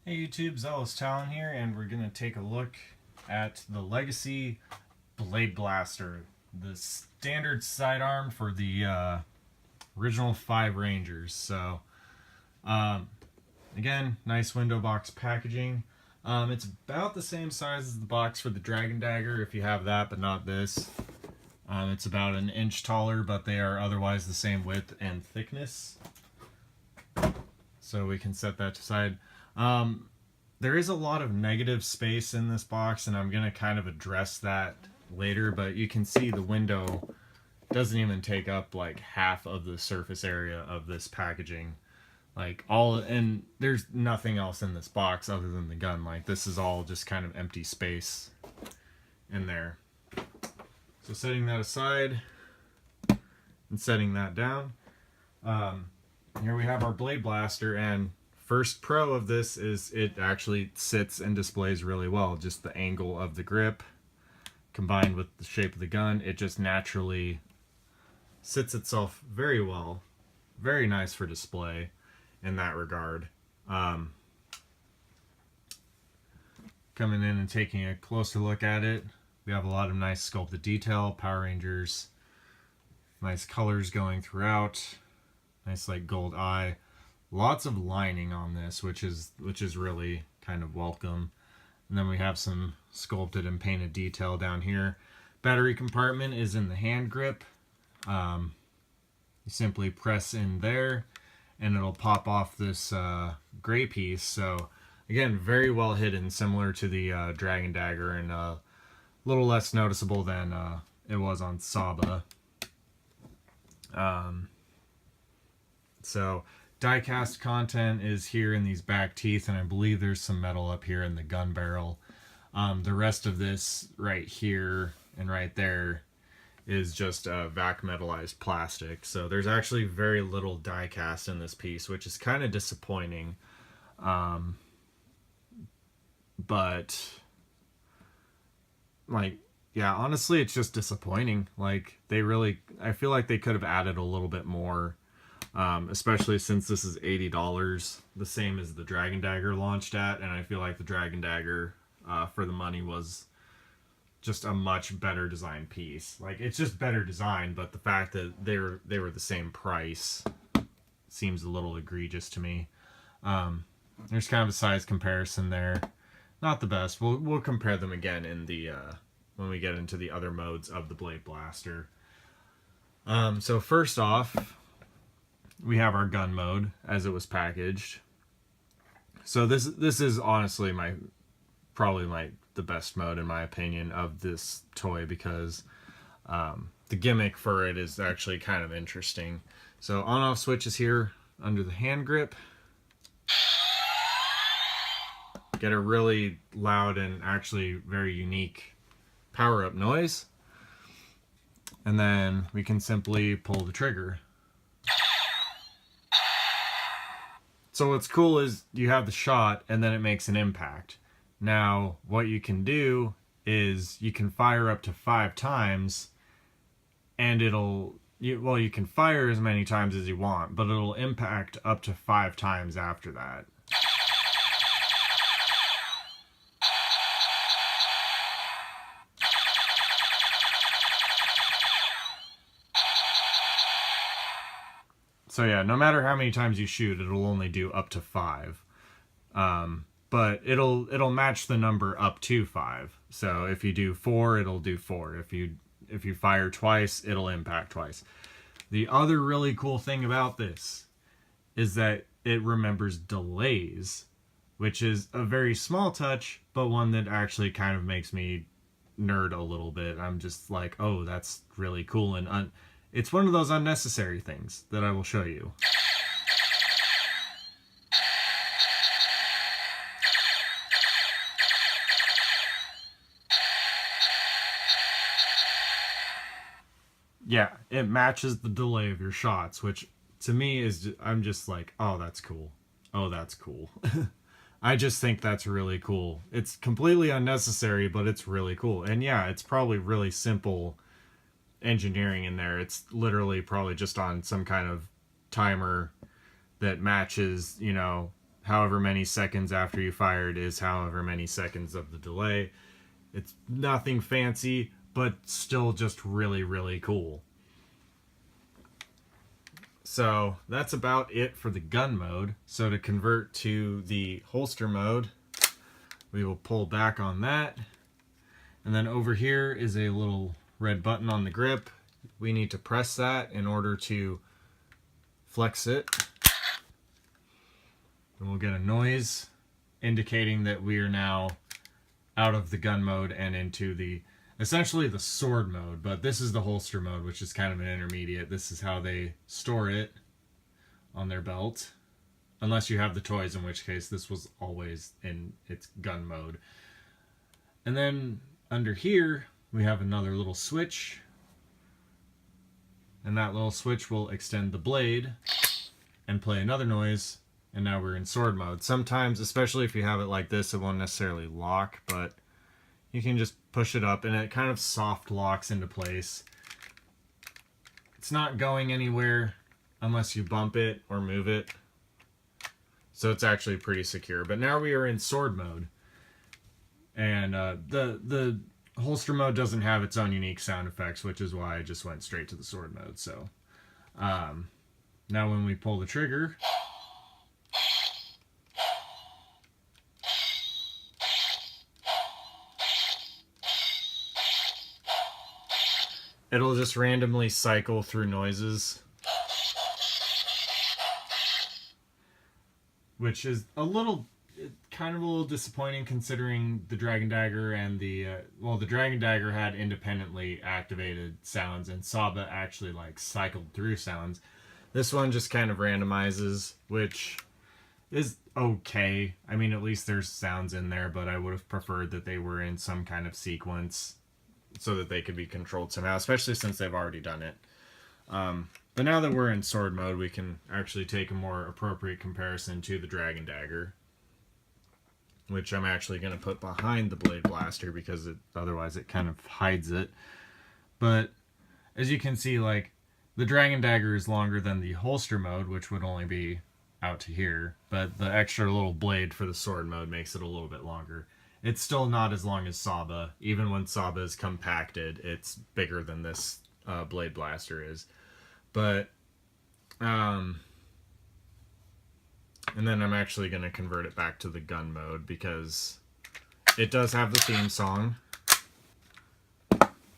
Hey YouTube, Zealous Talon here, and we're going to take a look at the Legacy Blade Blaster, the standard sidearm for the original 5 Rangers. So, again, nice window box packaging. It's about the same size as the box for the Dragon Dagger, if you have that, but not this. It's about an inch taller, but they are otherwise the same width and thickness. So we can set that aside. There is a lot of negative space in this box, and I'm going to kind of address that later, but you can see the window doesn't even take up like half of the surface area of this packaging. And there's nothing else in this box other than the gun. Like, this is all just kind of empty space in there. So setting that aside and setting that down, here we have our Blade Blaster, and first pro of this is it actually sits and displays really well. Just the angle of the grip combined with the shape of the gun, it just naturally sits itself very well. Very nice for display in that regard. Coming in and taking a closer look at it, we have a lot of nice sculpted detail, Power Rangers, nice colors going throughout, nice like gold eye. Lots of lining on this, which is really kind of welcome. And then we have some sculpted and painted detail down here. Battery compartment is in the hand grip. You simply press in there and it'll pop off this gray piece. So again, very well hidden, similar to the Dragon Dagger, and a little less noticeable than it was on Saba. So die-cast content is here in these back teeth, and I believe there's some metal up here in the gun barrel. The rest of this right here and right there is just vac metallized plastic. So there's actually very little die-cast in this piece, which is kind of disappointing. But like, yeah, honestly, it's just disappointing. Like, I feel like they could have added a little bit more. Especially since this is $80, the same as the Dragon Dagger launched at, and I feel like the Dragon Dagger for the money was just a much better designed piece. Like, it's just better designed, but the fact that they were the same price seems a little egregious to me. There's kind of a size comparison there. Not the best. We'll compare them again in the when we get into the other modes of the Blade Blaster. So first off, we have our gun mode as it was packaged. So this is honestly probably the best mode in my opinion of this toy, because the gimmick for it is actually kind of interesting. So on-off switch is here under the hand grip. Get a really loud and actually very unique power-up noise. And then we can simply pull the trigger. So what's cool is you have the shot and then it makes an impact. Now, what you can do is you can fire up to 5 times, and you can fire as many times as you want, but it'll impact up to 5 times after that. So yeah, no matter how many times you shoot, it'll only do up to 5. But it'll match the number up to 5. So if you do 4, it'll do 4. If you fire twice, it'll impact twice. The other really cool thing about this is that it remembers delays, which is a very small touch, but one that actually kind of makes me nerd a little bit. I'm just like, oh, that's really cool, and it's one of those unnecessary things that I will show you. Yeah, it matches the delay of your shots, which to me is, I'm just like, oh, that's cool. Oh, that's cool. I just think that's really cool. It's completely unnecessary, but it's really cool. And yeah, it's probably really simple engineering in there. It's literally probably just on some kind of timer that matches, however many seconds after you fired is however many seconds of the delay. It's nothing fancy, but still just really, really cool. So that's about it for the gun mode. So to convert to the holster mode, we will pull back on that. And then over here is a little red button on the grip. We need to press that in order to flex it. And we'll get a noise indicating that we are now out of the gun mode and into the essentially the sword mode, but this is the holster mode, which is kind of an intermediate. This is how they store it on their belt, unless you have the toys, in which case this was always in its gun mode. And then under here we have another little switch, and that little switch will extend the blade and play another noise, and now we're in sword mode. Sometimes, especially if you have it like this, it won't necessarily lock, but you can just push it up and it kind of soft locks into place. It's not going anywhere unless you bump it or move it. So it's actually pretty secure. But now we are in sword mode. And the holster mode doesn't have its own unique sound effects, which is why I just went straight to the sword mode. So now when we pull the trigger, it'll just randomly cycle through noises, which is kind of a little disappointing considering the Dragon Dagger and the Dragon Dagger had independently activated sounds and Saba actually like cycled through sounds. This one just kind of randomizes, which is okay. I mean, at least there's sounds in there, but I would have preferred that they were in some kind of sequence so that they could be controlled somehow, especially since they've already done it. But now that we're in sword mode, we can actually take a more appropriate comparison to the Dragon Dagger, which I'm actually going to put behind the Blade Blaster because otherwise it kind of hides it. But as you can see, like, the Dragon Dagger is longer than the holster mode, which would only be out to here, but the extra little blade for the sword mode makes it a little bit longer. It's still not as long as Saba. Even when Saba is compacted, it's bigger than this Blade Blaster is. But, and then I'm actually going to convert it back to the gun mode because it does have the theme song.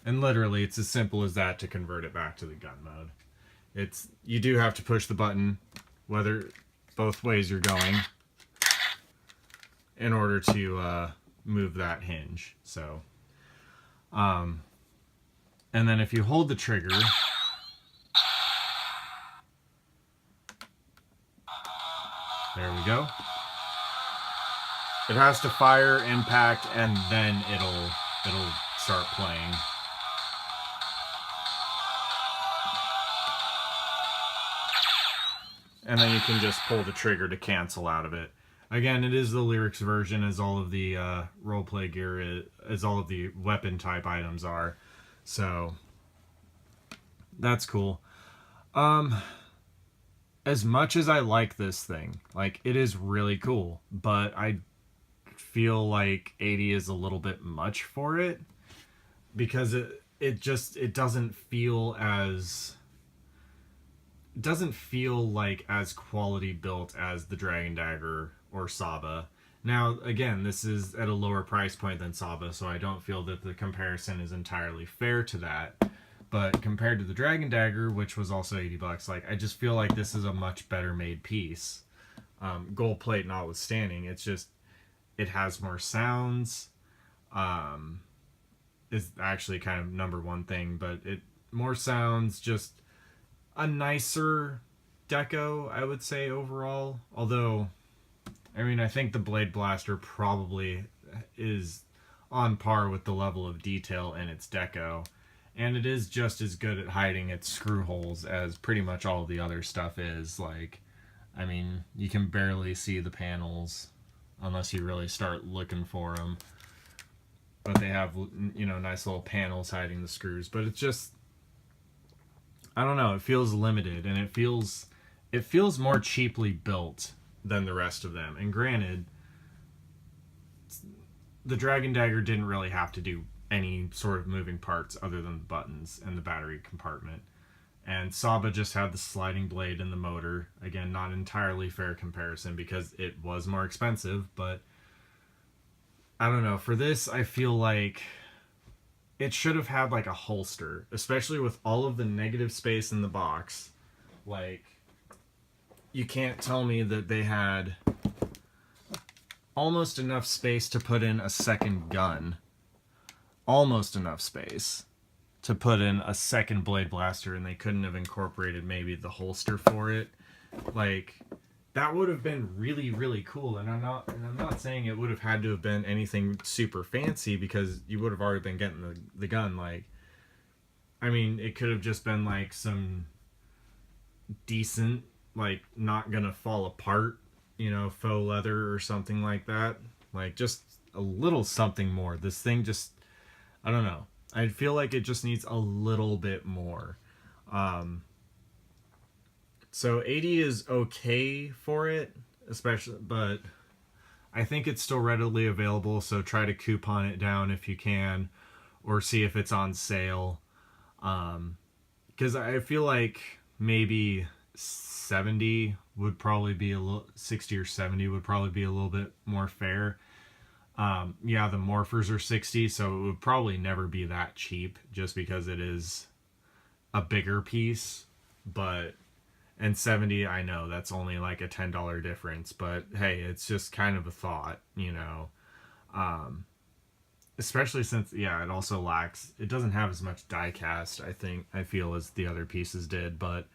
And literally, it's as simple as that to convert it back to the gun mode. You do have to push the button, whether both ways you're going, in order to move that hinge. So, and then if you hold the trigger, there we go. It has to fire, impact, and then it'll start playing. And then you can just pull the trigger to cancel out of it. Again, it is the lyrics version, as all of the roleplay gear as all of the weapon type items are. So that's cool. As much as I like this thing, like, it is really cool, but I feel like 80 is a little bit much for it because it doesn't feel like as quality built as the Dragon Dagger or Saba. Now, again, this is at a lower price point than Saba, so I don't feel that the comparison is entirely fair to that. But compared to the Dragon Dagger, which was also $80, like, I just feel like this is a much better made piece. Gold plate notwithstanding, it's just, it has more sounds. Is actually kind of number one thing, but more sounds, just a nicer deco, I would say, overall. Although, I mean, I think the Blade Blaster probably is on par with the level of detail in its deco. And it is just as good at hiding its screw holes as pretty much all the other stuff is. Like, I mean, you can barely see the panels unless you really start looking for them. But they have, you know, nice little panels hiding the screws. But it's just, I don't know, it feels limited, and it feels more cheaply built than the rest of them. And granted, the Dragon Dagger didn't really have to do any sort of moving parts other than the buttons and the battery compartment. And Saba just had the sliding blade and the motor. Again, not entirely fair comparison because it was more expensive, but I don't know. For this, I feel like it should have had like a holster, especially with all of the negative space in the box. Like, you can't tell me that they had almost enough space to put in a second gun. Almost enough space to put in a second blade blaster, and they couldn't have incorporated maybe the holster for it. Like, that would have been really, really cool. And I'm not saying it would have had to have been anything super fancy, because you would have already been getting the gun. Like, I mean, it could have just been like some decent, like, not gonna fall apart, you know, faux leather or something like that. Like, just a little something more. This thing just, I don't know. I feel like it just needs a little bit more. So 80 is okay for it, especially, but I think it's still readily available, so try to coupon it down if you can, or see if it's on sale. Because I feel like maybe 70 would probably be a little, 60 or 70 would probably be a little bit more fair. Yeah, the morphers are 60, so it would probably never be that cheap, just because it is a bigger piece. But, and 70, I know that's only like a $10 difference, but hey, it's just kind of a thought, you know. Especially since, yeah, it also lacks, it doesn't have as much die cast, I feel, as the other pieces did, but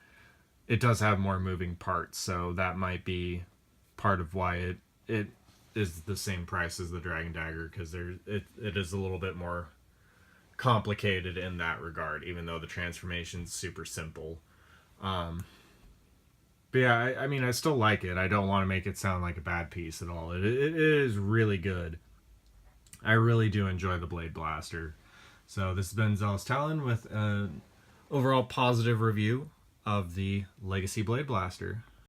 it does have more moving parts, so that might be part of why it is the same price as the Dragon Dagger, because it is a little bit more complicated in that regard, even though the transformation's super simple. But yeah, I mean, I still like it. I don't want to make it sound like a bad piece at all. It is really good. I really do enjoy the Blade Blaster. So this has been Zealous Talon with an overall positive review of the Legacy Blade Blaster.